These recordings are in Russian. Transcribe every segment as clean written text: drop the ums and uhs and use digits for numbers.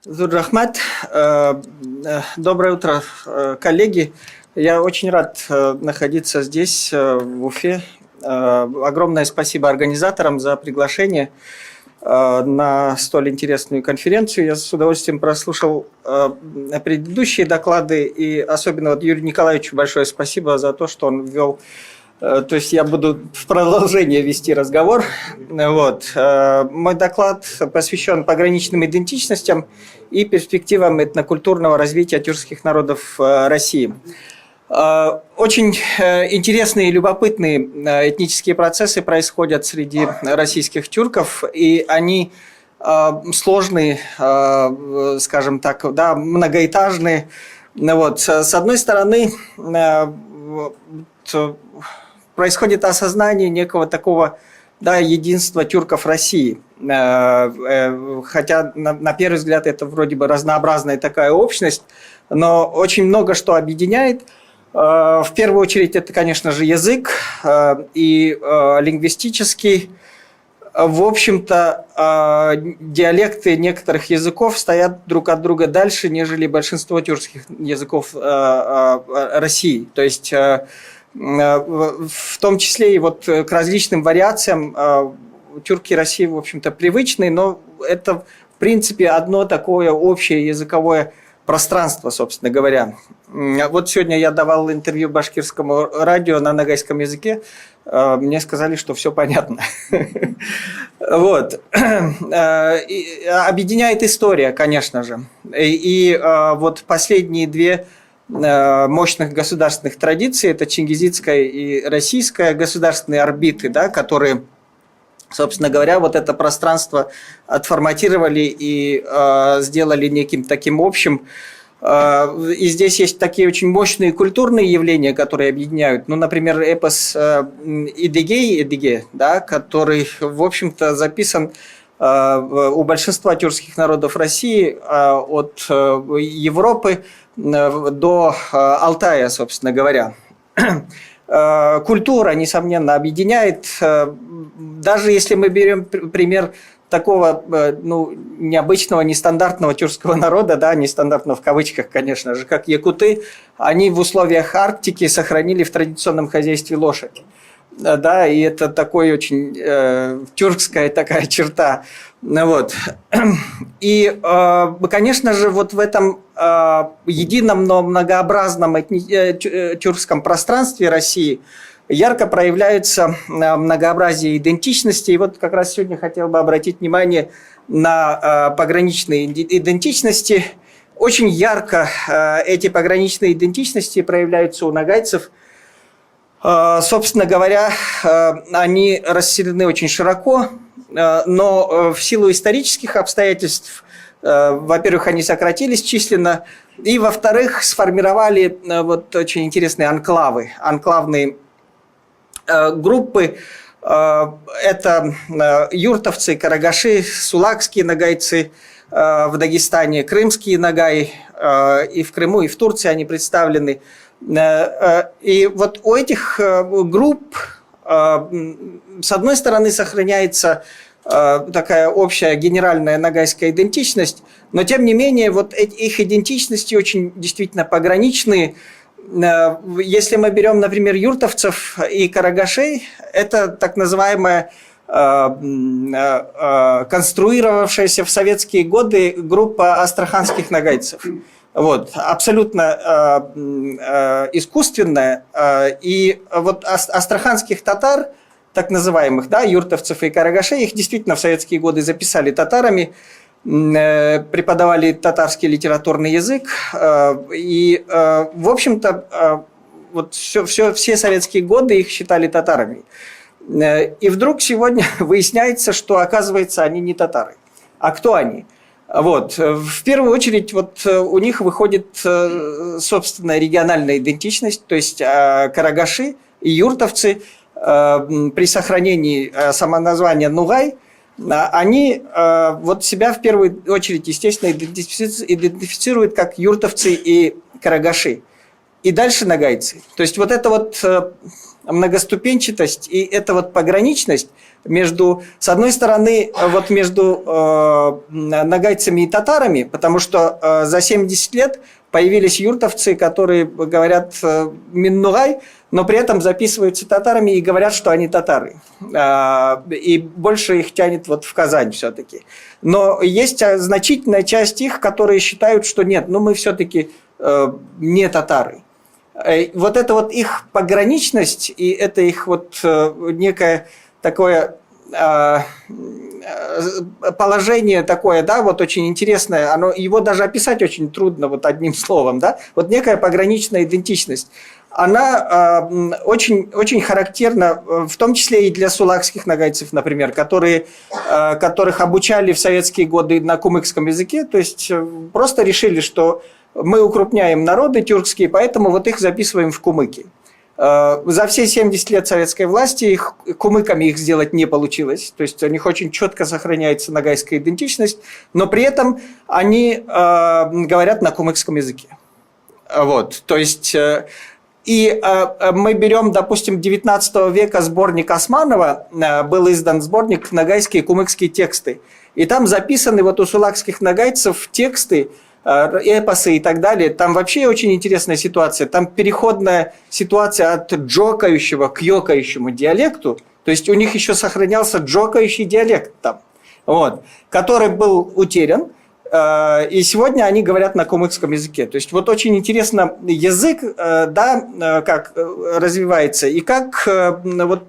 Зуррахмат, доброе утро, коллеги. Я очень рад находиться здесь, в Уфе. Огромное спасибо организаторам за приглашение на столь интересную конференцию. Я с удовольствием прослушал предыдущие доклады, и особенно Юрию Николаевичу большое спасибо за то, что он ввел. То есть я буду в продолжение вести разговор. Мой доклад посвящен пограничным идентичностям и перспективам этнокультурного развития тюркских народов России. Очень интересные и любопытные этнические процессы происходят среди российских тюрков, и они сложные, скажем так, да, многоэтажные. С одной стороны, происходит осознание некого такого, да, единства тюрков России. Хотя, на первый взгляд, это вроде бы разнообразная такая общность, но очень много что объединяет. В первую очередь, это, конечно же, язык и лингвистический. В общем-то, диалекты некоторых языков стоят друг от друга дальше, нежели большинство тюркских языков России. То есть, в том числе и вот к различным вариациям тюрки России, в общем-то, привычны, но это, в принципе, одно такое общее языковое пространство, собственно говоря. Вот сегодня я давал интервью башкирскому радио на ногайском языке. Мне сказали, что все понятно. Объединяет история, конечно же. И вот последние две мощных государственных традиции, это чингизидская и российская государственные орбиты, да, которые, собственно говоря, вот это пространство отформатировали и сделали неким таким общим. И здесь есть такие очень мощные культурные явления, которые объединяют. Ну, например, эпос Эдигей, да, который, в общем-то, записан у большинства тюркских народов России от Европы до Алтая, собственно говоря. Культура, несомненно, объединяет. Даже если мы берем пример такого, ну, необычного, нестандартного тюркского народа, да, нестандартного в кавычках, конечно же, как якуты, они в условиях Арктики сохранили в традиционном хозяйстве лошадь. Да, и это такой очень тюркская такая черта. И, конечно же, вот в этом едином, но многообразном тюркском пространстве России ярко проявляется многообразие идентичности. И вот как раз сегодня хотел бы обратить внимание на пограничные идентичности. Очень ярко эти пограничные идентичности проявляются у нагайцев. Собственно говоря, они расселены очень широко, но в силу исторических обстоятельств, во-первых, они сократились численно, и, во-вторых, сформировали вот очень интересные анклавы, анклавные группы. Это юртовцы, карагаши, сулакские нагайцы в Дагестане, крымские нагаи, и в Крыму, и в Турции они представлены. И вот у этих групп, с одной стороны, сохраняется такая общая генеральная нагайская идентичность, но тем не менее вот их идентичности очень действительно пограничные. Если мы берем, например, юртовцев и карагашей, это так называемая конструировавшаяся в советские годы группа астраханских нагайцев. Вот, абсолютно искусственная. И вот астраханских татар, так называемых, да, юртовцев и карагашей, их действительно в советские годы записали татарами, преподавали татарский литературный язык. И, в общем-то, вот все советские годы их считали татарами. И вдруг сегодня выясняется, что, оказывается, они не татары. А кто они? Вот. В первую очередь вот у них выходит собственная региональная идентичность, то есть карагаши и юртовцы при сохранении самоназвания Нугай, они вот себя в первую очередь, естественно, идентифицируют как юртовцы и карагаши. и дальше нагайцы. То есть вот эта вот многоступенчатость и эта вот пограничность между, с одной стороны, вот между нагайцами и татарами, потому что за 70 лет появились юртовцы, которые говорят миннугай, но при этом записываются татарами и говорят, что они татары. И больше их тянет вот в Казань все-таки. Но есть значительная часть их, которые считают, что нет, ну мы все-таки не татары. Вот эта вот их пограничность и это их вот некое такое положение такое, да, вот очень интересное, его даже описать очень трудно вот одним словом, да, вот некая пограничная идентичность, она очень, очень характерна, в том числе и для сулакских нагайцев, например, которых обучали в советские годы на кумыкском языке, то есть просто решили, что мы укрупняем народы тюркские, поэтому вот их записываем в кумыки. За все 70 лет советской власти кумыками их сделать не получилось. То есть у них очень четко сохраняется нагайская идентичность, но при этом они говорят на кумыкском языке. Вот. То есть, и мы берем, допустим, 19 века сборник Османова, был издан сборник «Нагайские кумыкские тексты». И там записаны вот у сулакских нагайцев тексты, эпосы и так далее. Там вообще очень интересная ситуация. Там переходная ситуация от джокающего к ёкающему диалекту. То есть у них еще сохранялся джокающий диалект там, вот, который был утерян. И сегодня они говорят на кумыкском языке. То есть вот очень интересно язык, да, как развивается, и как вот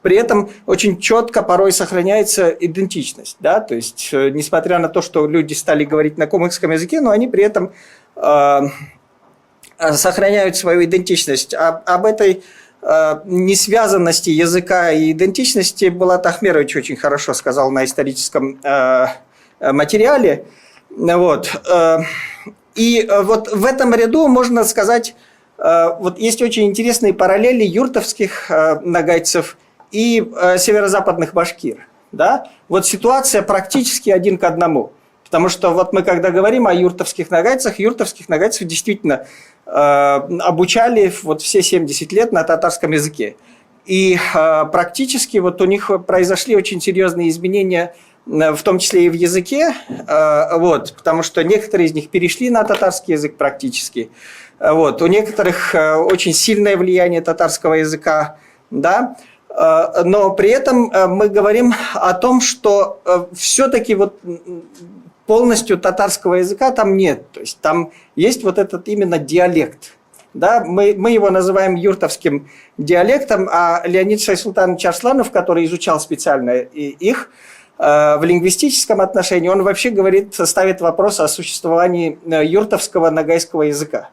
при этом очень четко порой сохраняется идентичность. Да? То есть несмотря на то, что люди стали говорить на кумыкском языке, но они при этом сохраняют свою идентичность. Об этой несвязанности языка и идентичности Булат Ахмерович очень хорошо сказал на историческом материале. Вот. И вот в этом ряду можно сказать, вот есть очень интересные параллели юртовских нагайцев и северо-западных башкир. Да? Вот ситуация практически один к одному. Потому что вот мы когда говорим о юртовских нагайцев действительно обучали вот все 70 лет на татарском языке. И практически вот у них произошли очень серьезные изменения, в том числе и в языке, вот, потому что некоторые из них перешли на татарский язык практически. Вот, у некоторых очень сильное влияние татарского языка, да, но при этом мы говорим о том, что все-таки вот полностью татарского языка там нет, то есть там есть вот этот именно диалект. Да, мы его называем юртовским диалектом, а Леонид Шайсултанович Арсланов, который изучал специально их, в лингвистическом отношении, он вообще говорит, ставит вопрос о существовании юртовского нагайского языка.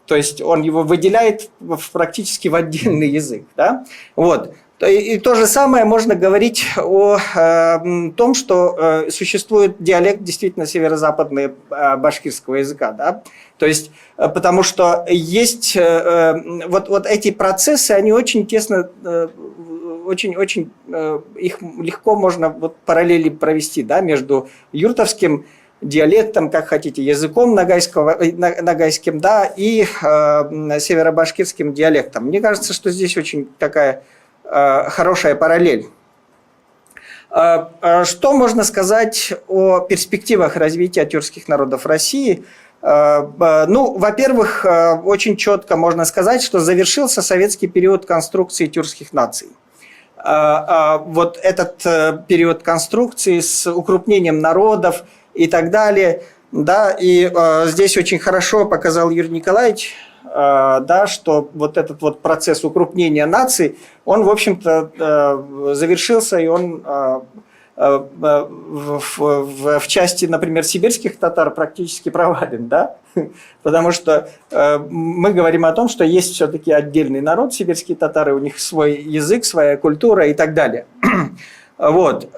То есть он его выделяет практически в отдельный язык. Да? Вот. И то же самое можно говорить о том, что существует диалект действительно северо-западный башкирского языка. Да? То есть, потому что есть вот эти процессы, они очень тесно, очень их легко можно вот параллели провести, да, между юртовским диалектом, как хотите, языком нагайским, да, и северо-башкирским диалектом. Мне кажется, что здесь очень такая хорошая параллель. Что можно сказать о перспективах развития тюркских народов России? Ну, во-первых, очень четко можно сказать, что завершился советский период конструкции тюркских наций. Вот этот период конструкции с укрупнением народов и так далее, да, и здесь очень хорошо показал Юрий Николаевич, да, что вот этот вот процесс укрупнения наций, он, в общем-то, завершился, и он в части, например, сибирских татар практически провален, да, потому что мы говорим о том, что есть все-таки отдельный народ, сибирские татары, у них свой язык, своя культура и так далее. Вот.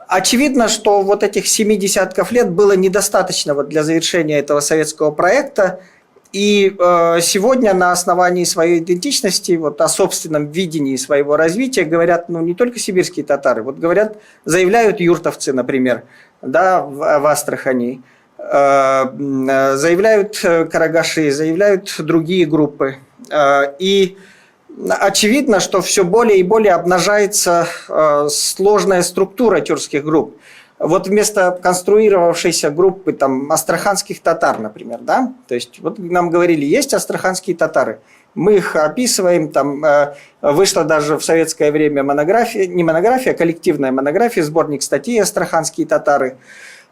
Очевидно, что вот этих 7 десятков лет было недостаточно вот для завершения этого советского проекта. И сегодня на основании своей идентичности, вот о собственном видении своего развития говорят, ну, не только сибирские татары, вот говорят, заявляют юртовцы, например, да, в Астрахани, заявляют карагаши, заявляют другие группы. И очевидно, что все более и более обнажается сложная структура тюркских групп. Вот вместо конструировавшейся группы там, астраханских татар, например, да, то есть вот нам говорили, есть астраханские татары, мы их описываем, там вышла даже в советское время монография, не монография, а коллективная монография, сборник статей «Астраханские татары».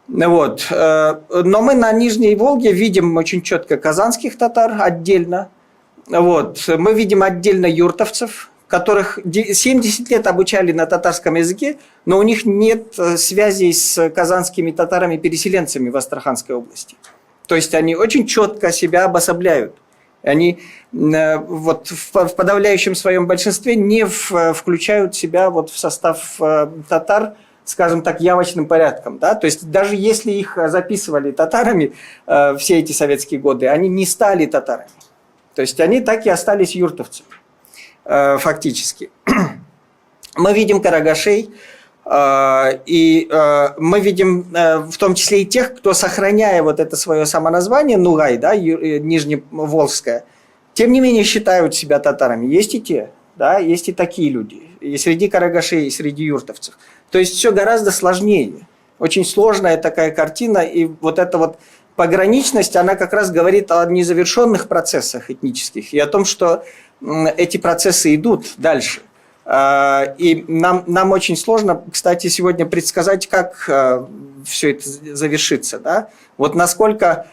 Вот. Но мы на Нижней Волге видим очень четко казанских татар отдельно. Вот. Мы видим отдельно юртовцев, которых 70 лет обучали на татарском языке, но у них нет связей с казанскими татарами-переселенцами в Астраханской области. То есть они очень четко себя обособляют. Они вот в подавляющем своем большинстве не включают себя вот в состав татар, скажем так, явочным порядком. Да? То есть даже если их записывали татарами все эти советские годы, они не стали татарами. То есть они так и остались юртовцами, фактически. Мы видим карагашей, и мы видим в том числе и тех, кто, сохраняя вот это свое самоназвание, Нугай, да, Нижневолжское, тем не менее считают себя татарами. Есть и те, да, есть и такие люди. И среди карагашей, и среди юртовцев. То есть все гораздо сложнее. Очень сложная такая картина, и вот эта вот пограничность, она как раз говорит о незавершенных процессах этнических и о том, что эти процессы идут дальше. И нам очень сложно, кстати, сегодня предсказать, как все это завершится. Да? Вот насколько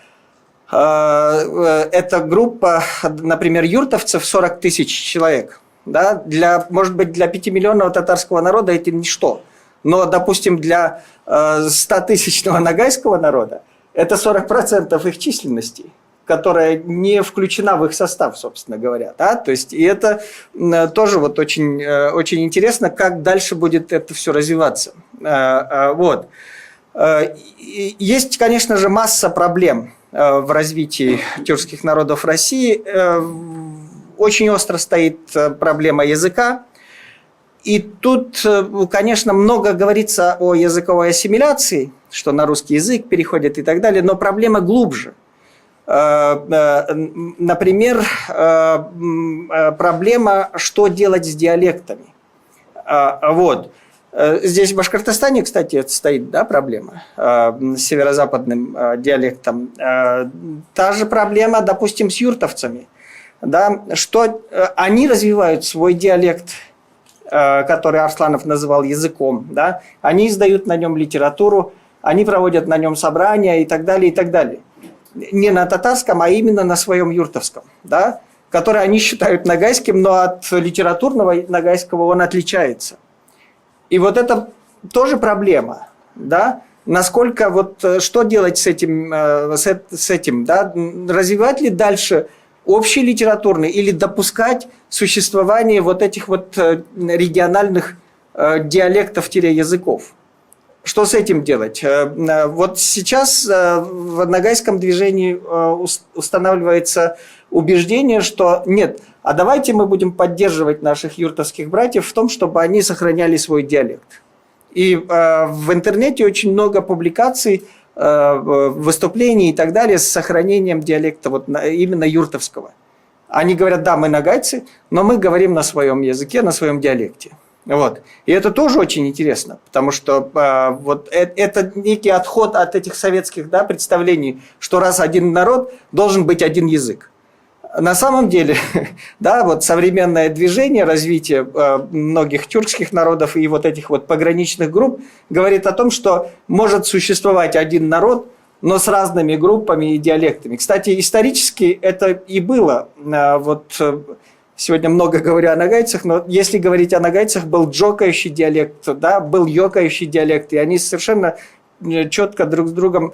эта группа, например, юртовцев, 40 тысяч человек, да, может быть, для 5-миллионного татарского народа это ничто. Но, допустим, для 100-тысячного ногайского народа это 40% их численности, которая не включена в их состав, собственно говоря. Да? То есть, и это тоже вот очень, очень интересно, как дальше будет это все развиваться. Вот. Есть, конечно же, масса проблем в развитии тюркских народов России. Очень остро стоит проблема языка. И тут, конечно, много говорится о языковой ассимиляции, что на русский язык переходит и так далее, но проблема глубже. Например, проблема, что делать с диалектами. Вот. Здесь в Башкортостане, кстати, это стоит, да, проблема с северо-западным диалектом. Та же проблема, допустим, с юртовцами. Да, что они развивают свой диалект, который Арсланов называл языком. Да? Они издают на нем литературу, они проводят на нем собрания и так далее, и так далее. Не на татарском, а именно на своем юртовском, да? Который они считают ногайским, но от литературного ногайского он отличается. И вот это тоже проблема, да? Насколько вот, что делать с этим, да? Развивать ли дальше общий литературный или допускать существование вот этих вот региональных диалектов-языков? Что с этим делать? Вот сейчас в ногайском движении устанавливается убеждение, что нет, а давайте мы будем поддерживать наших юртовских братьев в том, чтобы они сохраняли свой диалект. И в интернете очень много публикаций, выступлений и так далее с сохранением диалекта вот именно юртовского. Они говорят, да, мы ногайцы, но мы говорим на своем языке, на своем диалекте. Вот. И это тоже очень интересно, потому что вот это некий отход от этих советских, да, представлений, что раз один народ, должен быть один язык. На самом деле, да, вот современное движение развития многих тюркских народов и вот этих вот пограничных групп говорит о том, что может существовать один народ, но с разными группами и диалектами. Кстати, исторически это и было. Вот сегодня много говорю о ногайцах, но если говорить о ногайцах, был джокающий диалект, да, был йокающий диалект, и они совершенно четко друг с другом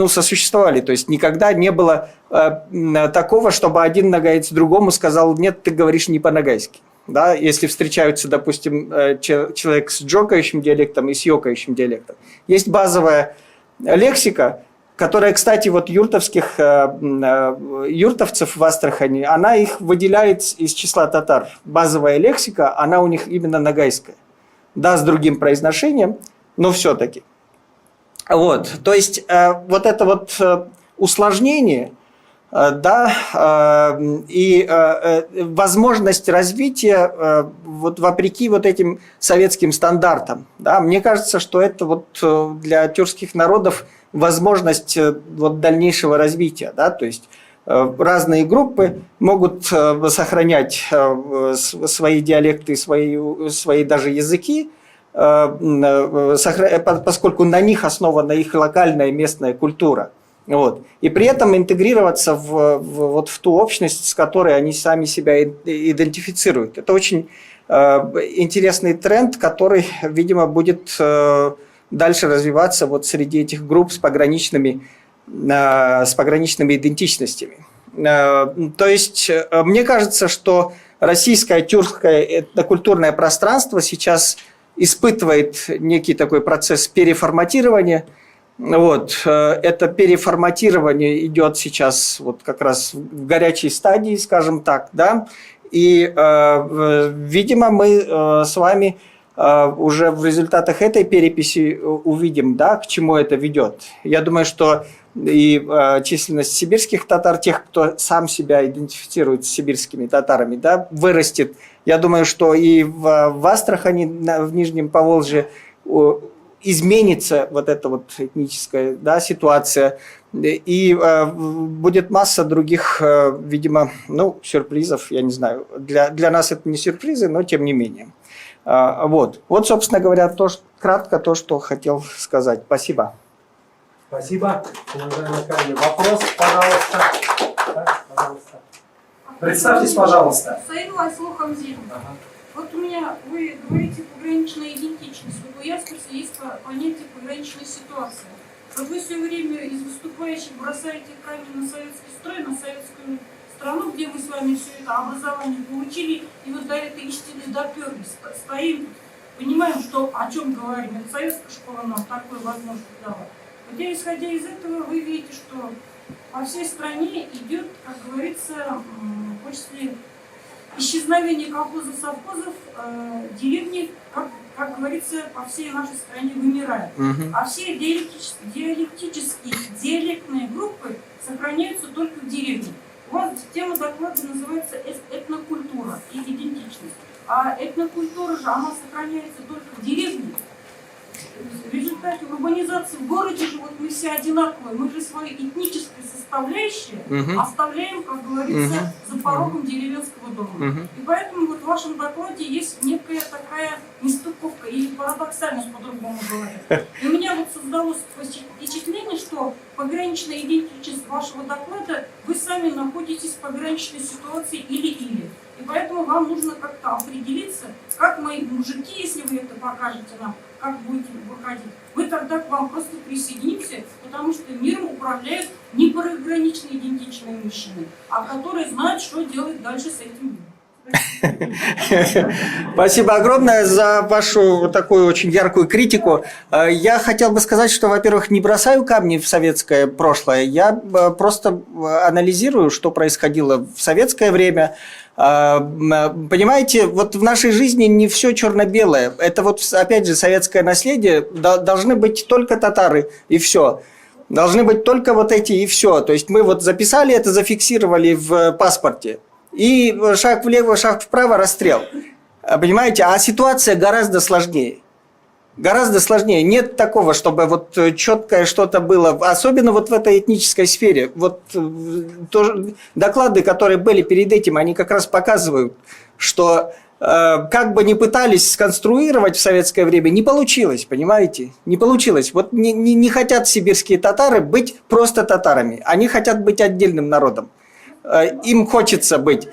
сосуществовали. То есть никогда не было такого, чтобы один ногайец другому сказал, нет, ты говоришь не по-ногайски. Да? Если встречаются, допустим, человек с джокающим диалектом и с йокающим диалектом. Есть базовая лексика, которая, кстати, вот юртовцев в Астрахани, она их выделяет из числа татар. Базовая лексика, она у них именно ногайская. Да, с другим произношением, но все-таки. Вот, то есть вот это вот усложнение, да, и возможность развития вот вопреки вот этим советским стандартам, да, мне кажется, что это вот для тюркских народов возможность вот дальнейшего развития, да, то есть разные группы могут сохранять свои диалекты, свои даже языки, поскольку на них основана их локальная местная культура. Вот. И при этом интегрироваться вот в ту общность, с которой они сами себя идентифицируют. Это очень интересный тренд, который, видимо, будет дальше развиваться вот среди этих групп с пограничными идентичностями. То есть, мне кажется, что российское тюркское этнокультурное пространство сейчас испытывает некий такой процесс переформатирования. Вот. Это переформатирование идет сейчас вот как раз в горячей стадии, скажем так, да. И, видимо, мы с вами уже в результатах этой переписи увидим, да, к чему это ведет. Я думаю, что и численность сибирских татар, тех, кто сам себя идентифицирует с сибирскими татарами, да, вырастет. Я думаю, что и в Астрахани, в Нижнем Поволжье изменится вот эта вот этническая, да, ситуация. И будет масса других, видимо, ну, сюрпризов, я не знаю. Для нас это не сюрпризы, но тем не менее. Вот, собственно говоря, кратко то, что хотел сказать. Спасибо. Спасибо, уважаемые коллеги. Вопрос, пожалуйста. Так, пожалуйста. Представьтесь, пожалуйста. Саиду Айслу Хамзин. Вот у меня, вы говорите пограничная идентичность. Вот у Ясперса есть понятие пограничной ситуации. Вот вы все время из выступающих бросаете камень на советский строй, на советскую страну, где мы с вами все это образование получили, и вот до этой истины доперлись. Стоим, понимаем, что, о чем говорим. Это советская школа нам такую возможность дала. Вот исходя из этого, вы видите, что по всей стране идет, как говорится, после исчезновения колхозов-совхозов, деревни, как говорится, по всей нашей стране вымирают. А все диалектические, диалектные группы сохраняются только в деревне. У вас тема доклада называется «Этнокультура и идентичность». А этнокультура же, она сохраняется только в деревне. В результате урбанизации в городе же вот мы все одинаковые, мы же свои этнические составляющие оставляем, как говорится, за порогом деревенского дома. И поэтому вот в вашем докладе есть некая такая нестыковка или парадоксальность, по-другому говоря. И у меня вот создалось впечатление, что пограничная идентичность вашего доклада, вы сами находитесь в пограничной ситуации или-или. И поэтому вам нужно как-то определиться, как мои мужики, если вы это покажете нам, как будете выходить, мы тогда к вам просто присоединимся, потому что миром управляют не пограничные идентичные мужчины, а которые знают, что делать дальше с этим миром. Спасибо огромное за вашу такую очень яркую критику. Я хотел бы сказать, что, во-первых, не бросаю камни в советское прошлое, я просто анализирую, что происходило в советское время. Понимаете, вот в нашей жизни не все черно-белое. Это вот, опять же, советское наследие. Должны быть только татары, и все. Должны быть только вот эти, и все. То есть мы вот записали это, зафиксировали в паспорте. И шаг влево, шаг вправо, расстрел. Понимаете, а ситуация гораздо сложнее. Гораздо сложнее. Нет такого, чтобы вот четкое что-то было, особенно вот в этой этнической сфере. Вот тоже, доклады, которые были перед этим, они как раз показывают, что как бы ни пытались сконструировать в советское время, не получилось, понимаете? Не получилось. Вот не хотят сибирские татары быть просто татарами. Они хотят быть отдельным народом. Им хочется быть.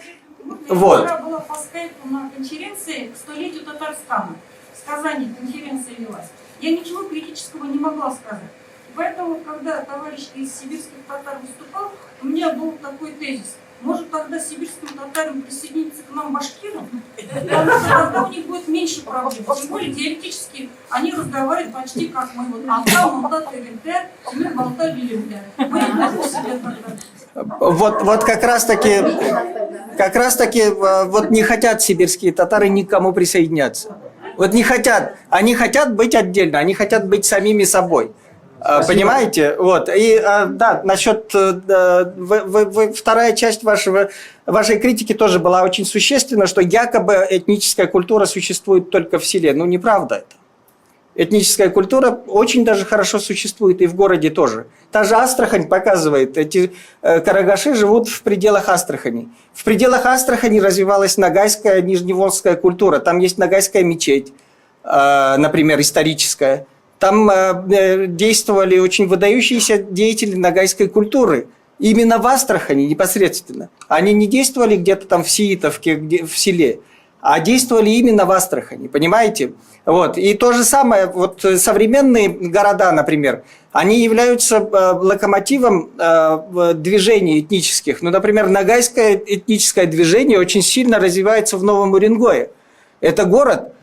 Вот. Я была по скайпу на конференции к столетию Татарстана. В Казани конференция велась. Я ничего критического не могла сказать. Поэтому, когда товарищ из сибирских татар выступал, у меня был такой тезис. Может, тогда сибирским татарам присоединиться к нам башкирам? Тогда у них будет меньше проблем. Тем более, диалектически они разговаривают почти как мы. Вот Антал, Малтат, Элемтер, Семен, Балта, Билемтер. Мы не можем себе тогда. Вот как раз таки вот не хотят сибирские татары никому присоединяться. Вот не хотят. Они хотят быть отдельно, они хотят быть самими собой. Понимаете? Вот. И да, насчет вторая часть вашей критики тоже была очень существенна, что якобы этническая культура существует только в селе. Ну, неправда это. Этническая культура очень даже хорошо существует и в городе тоже. Та же Астрахань показывает, эти карагаши живут в пределах Астрахани. В пределах Астрахани развивалась ногайская, нижневолжская культура. Там есть ногайская мечеть, например, историческая. Там действовали очень выдающиеся деятели ногайской культуры. Именно в Астрахани непосредственно. Они не действовали где-то там в Сиитовке, в селе, а действовали именно в Астрахани, понимаете? Вот. И то же самое, вот современные города, например, они являются локомотивом движений этнических. Ну, например, ногайское этническое движение очень сильно развивается в Новом Уренгое. Это город,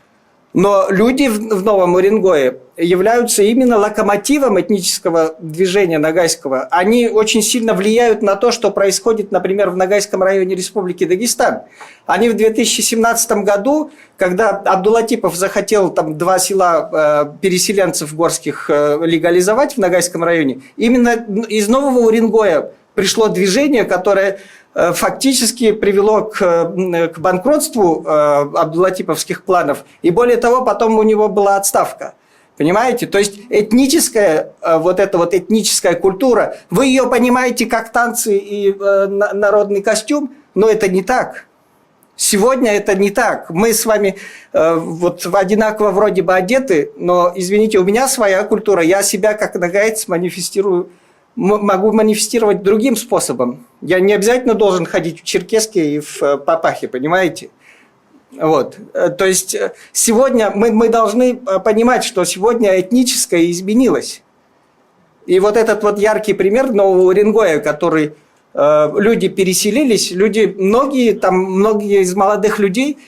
но люди в Новом Уренгое являются именно локомотивом этнического движения ногайского. Они очень сильно влияют на то, что происходит, например, в Ногайском районе Республики Дагестан. Они в 2017 году, когда Абдулатипов захотел там 2 села переселенцев горских легализовать в Ногайском районе, именно из Нового Уренгоя пришло движение, которое фактически привело к банкротству абдулатиповских планов. И более того, потом у него была отставка. Понимаете? То есть этническая, вот эта вот этническая культура, вы ее понимаете как танцы и народный костюм, но это не так. Сегодня это не так. Мы с вами вот одинаково вроде бы одеты, но, извините, у меня своя культура, я себя как нагаец манифестирую, могу манифестировать другим способом. Я не обязательно должен ходить в черкеске и в папахе, понимаете? Вот. То есть сегодня мы должны понимать, что сегодня этническое изменилось. И вот этот вот яркий пример Нового Уренгоя, который люди переселились, многие из молодых людей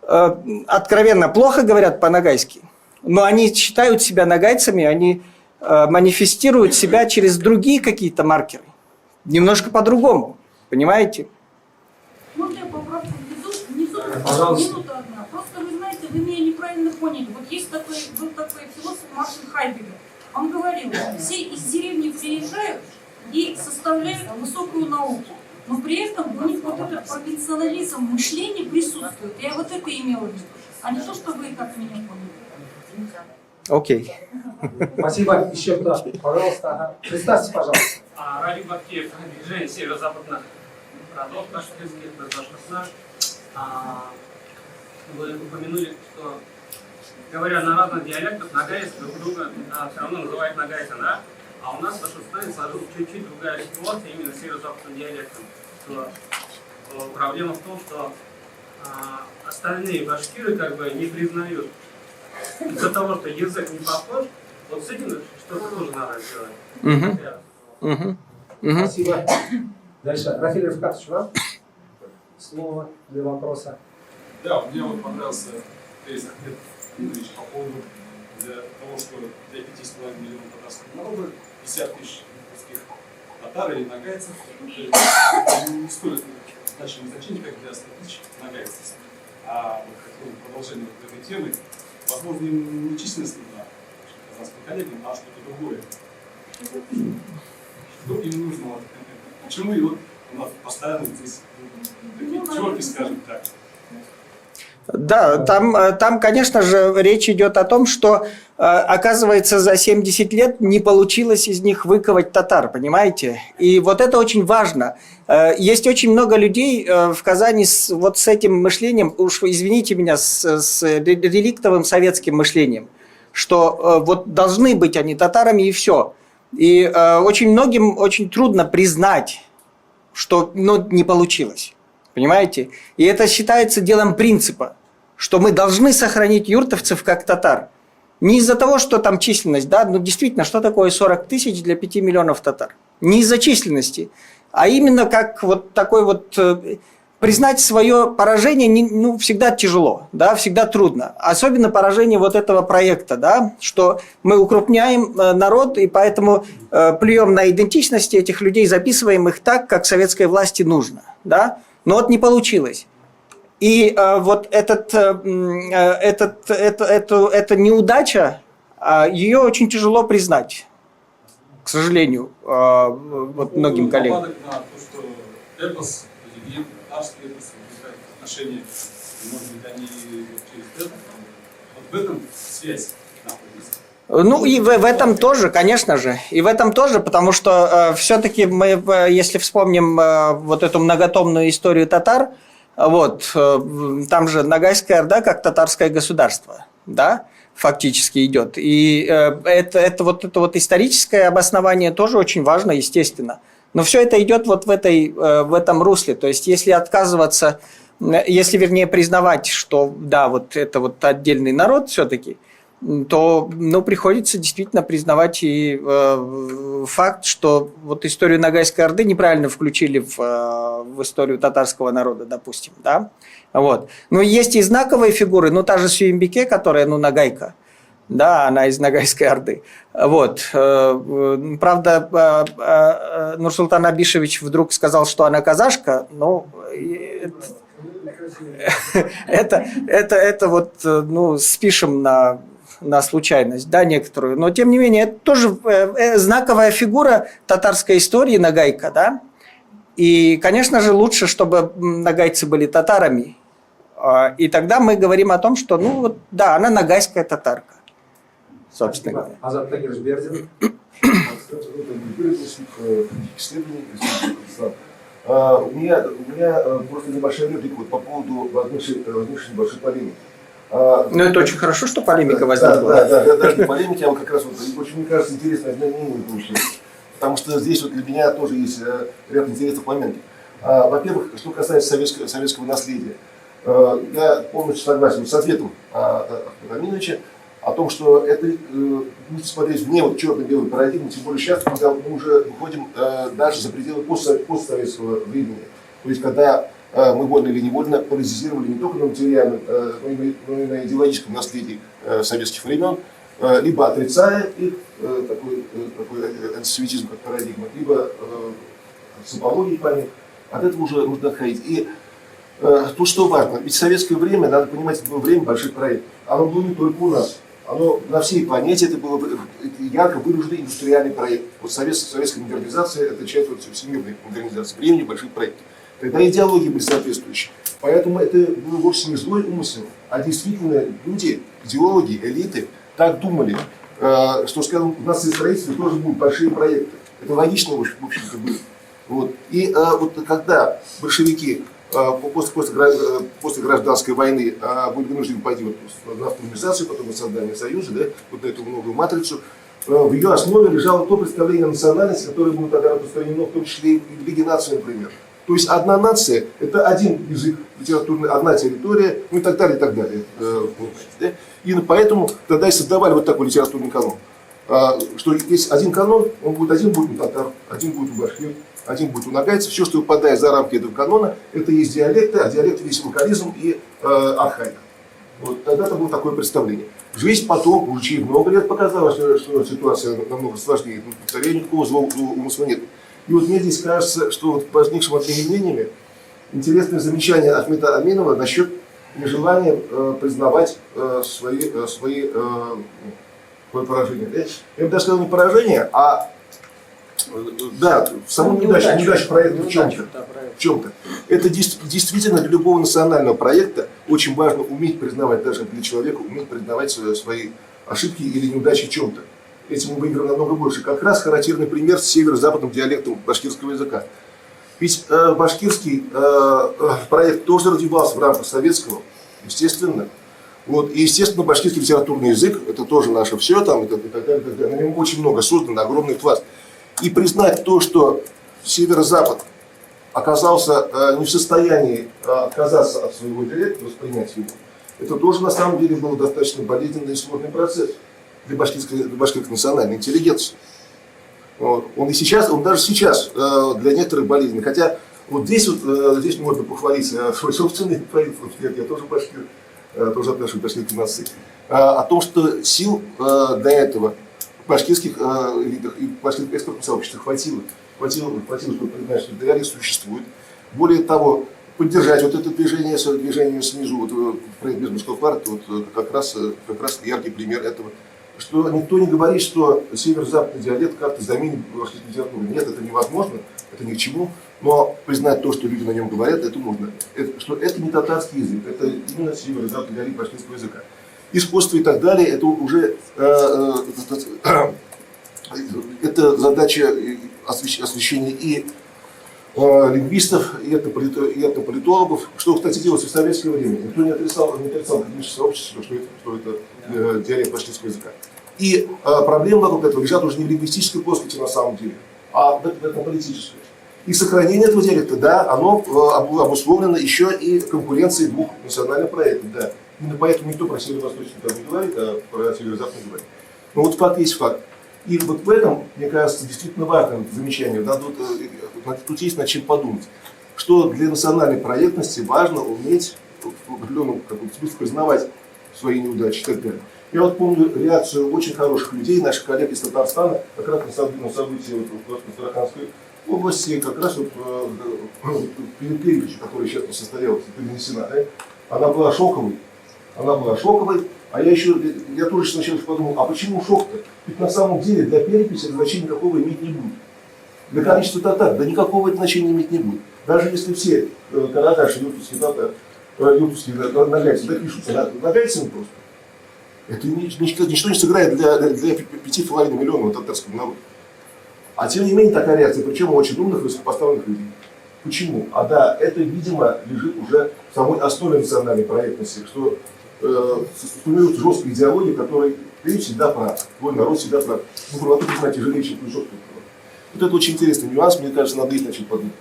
откровенно плохо говорят по-ногайски, но они считают себя ногайцами, они манифестируют себя через другие какие-то маркеры. Немножко по-другому. Понимаете? Можно я поправку внизу? Пожалуйста. Минута одна. Просто вы знаете, вы меня неправильно поняли. Вот есть был такой философ Мартин Хайдеггер. Он говорил, все из деревни приезжают и составляют высокую науку. Но при этом у них вот этот провинциализм мышления присутствует. Я вот это имела в виду. А не то, что вы так меня поняли. Окей. Спасибо. Еще кто? Пожалуйста. Ага. Представьте, пожалуйста. Ради Бахтиев, движение северо-западных городов башкирских, Башкирстан. Вы упомянули, что, говоря на разных диалектах, нагайцы друг друга все равно называют нагайцем, да? А у нас в Башкирстане сложилась чуть-чуть другая ситуация именно с северо-западным диалектом. Что, проблема в том, что остальные башкиры как бы не признают из-за того, что язык не похож, вот с этим что-то тоже надо сделать. Спасибо. Дальше. Рафиль Рафкатович, вам слово для вопроса. Да, мне вот понравился тезис Ахмед Ильич по поводу того, что для 5,5 миллионов татарского народа 50 тысяч русских татар или нагайцев это не столь значение, как для 100 тысяч нагайцев. А вот хотел продолжение вот этой темы, возможно, им не численность нужна казахским коллегам, а что-то другое. Что им нужно? Почему и вот у нас постоянно здесь такие терки, скажем так. Да, там, конечно же, речь идет о том, что, оказывается, за 70 лет не получилось из них выковать татар, понимаете? И вот это очень важно. Есть очень много людей в Казани вот с этим мышлением, уж извините меня, с реликтовым советским мышлением, что вот должны быть они татарами и все. И очень многим очень трудно признать, что не получилось. Понимаете? И это считается делом принципа, что мы должны сохранить юртовцев как татар. Не из-за того, что там численность, да, ну действительно, что такое 40 тысяч для 5 миллионов татар? Не из-за численности, а именно как вот такой вот... Признать свое поражение всегда тяжело, да, всегда трудно. Особенно поражение вот этого проекта, да, что мы укрупняем народ и поэтому плюем на идентичности этих людей, записываем их так, как советской власти нужно. Да? Но вот не получилось. И вот эта неудача, ее очень тяжело признать. к сожалению, вот многим коллегам. На то, что эпос, легенды, татарские эпосы, возникают отношения, и, может быть, они через это, вот в этом связь находится. Ну и в этом тоже, конечно же. И в этом тоже, потому что все-таки мы, если вспомним вот эту многотомную историю татар, вот, там же Ногайская Орда как татарское государство, да, фактически идет. И это вот историческое обоснование тоже очень важно, естественно. Но все это идет вот в этом русле. То есть, если отказываться, если, вернее, признавать, что да, вот это вот отдельный народ все-таки, то приходится действительно признавать и факт, что вот историю Ногайской Орды неправильно включили в историю татарского народа, допустим, да. Вот. Но есть и знаковые фигуры, та же Сюембике, которая, ногайка, да, она из Ногайской Орды. Вот. Правда, Нурсултан Абишевич вдруг сказал, что она казашка, но это вот, спишем на случайность, да, некоторую. Но, тем не менее, это тоже знаковая фигура татарской истории, ногайка, да. И, конечно же, лучше, чтобы ногайцы были татарами. И тогда мы говорим о том, что, да, она ногайская татарка, собственно говоря. Азат Тагиржбердин. У меня просто небольшая реплика по поводу возникшей небольшой полемики. Это очень хорошо, что полемика возникла. Да, даже полемики, а вот как раз очень, мне кажется, интересное мнение получилось. Потому что здесь вот для меня тоже есть ряд интересных моментов. Во-первых, что касается советского наследия. Я полностью согласен с ответом Аминовича о том, что это, если смотреть вне вот черно-белой парадигмы, тем более сейчас, когда мы уже выходим даже за пределы постсоветского времени. То есть, когда мы вольно или невольно паразитировали не только на материальном, но и на идеологическом наследии советских времен, либо отрицая их, такой антисоветизм как парадигма, либо с апологией по ним, от этого уже нужно отходить. И тут что важно, ведь в советское время, надо понимать, это было время больших проектов. Оно было не только у нас, оно на всей планете, это был ярко выраженный индустриальный проект. Вот советская модернизация – это часть вот всемирной модернизации, времени больших проектов. Тогда идеологии были соответствующие. Поэтому это был вовсе не злой умысел, а действительно люди, идеологи, элиты так думали, что, скажем, у нас и строительство тоже будут большие проекты. Это логично, в общем-то, было. Вот. И вот когда большевики после гражданской войны были вынуждены пойти на автономизацию, потом на создание Союза, да, вот на эту новую матрицу, в ее основе лежало то представление о национальности, которое было тогда распространено, в том числе и в Лиге наций, например. То есть одна нация – это один язык литературный, одна территория, и так далее, и так далее. Да? И поэтому тогда и создавали вот такой литературный канон. Что есть один канон, один будет у татар, один будет у башкир, один будет у ногайцев. Все, что выпадает за рамки этого канона, это есть диалекты, а диалекты есть локализм и архаика. Вот тогда-то было такое представление. Жизнь потом, уже через много лет, показала, что ситуация намного сложнее. Повторяю, никакого злого умысла нет. И вот мне здесь кажется, что вот возникшим обвинениями интересное замечание Ахмета Аминова насчет нежелания признавать свои поражения. Я бы даже сказал не поражение, а да, саму неудачу проекта в чем-то. Это действительно для любого национального проекта очень важно уметь признавать, даже для человека, уметь признавать свои ошибки или неудачи в чем-то. Этим мы выиграем намного больше. Как раз характерный пример с северо-западным диалектом башкирского языка. Ведь башкирский проект тоже развивался в рамках советского, естественно. Вот. И, естественно, башкирский литературный язык, это тоже наше все, там, и так далее, и так далее. На нем очень много создано, огромный пласт. И признать то, что северо-запад оказался не в состоянии отказаться от своего диалекта, воспринять его, это тоже на самом деле был достаточно болезненный и сложный процесс для башкирской национальной интеллигенции. Вот. Он даже сейчас для некоторых болезненный. Хотя вот здесь можно похвалить свой собственный проект, я тоже башкир, тоже отношусь к башкирской нации, о том, что сил для этого в башкирских элитах и в башкирских экспортных сообществах хватило, чтобы признать, что диалект существует. Более того, поддержать вот это движение снизу, вот проект Безморского парка, вот как раз яркий пример этого что никто не говорит, что северо-западный диалект как-то заменит русскую литературу. Нет, это невозможно, это ни к чему. Но признать то, что люди на нем говорят, это можно. Что это не татарский язык, это именно северо-западный диалект башкирского языка. Искусство и так далее, это уже это задача освещения и лингвистов, и этнополитологов, что, кстати, делалось в советское время. Никто не отрицал академическое сообщество, что это диалект башкирского языка. И проблемы вокруг этого лежат уже не в лингвистической плоскости на самом деле, а в этнополитической. И сохранение этого диалекта, да, оно обусловлено еще и конкуренцией двух национальных проектов, да. Именно поэтому никто про северо-восточный там не говорит, а про северо-западный говорит. Но вот факт есть факт. И вот в этом, мне кажется, действительно важное замечание. Да, тут есть над чем подумать. Что для национальной проектности важно уметь в определенном смысле признавать свои неудачи и так далее. Я вот помню реакцию очень хороших людей, наших коллег из Татарстана, как раз на событии в Астраханской области, как раз вот передача, которая сейчас состоялась, перенесена, да, она была шоковой. А я тоже сначала подумал, а почему шок-то? Ведь на самом деле для переписи значения никакого иметь не будет. Для количества татар, да никакого это значения иметь не будет. Даже если все карадаши, юртовские татары, юртовские нагайцы допишутся нагайцами просто, это ничто не сыграет для 5,5 миллионов татарского народа. А тем не менее такая реакция, причем у очень умных, высокопоставленных людей. Почему? А да, это, видимо, лежит уже в самой основе национальной проектности, что сформируется жесткая идеология, в которой ты всегда прав, твой народ всегда прав. Ну, правоту признать тяжелее, чем твой жесткий прав. Вот это очень интересный нюанс, мне кажется, надо их начать подумать.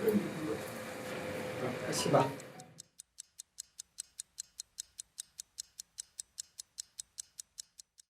Спасибо.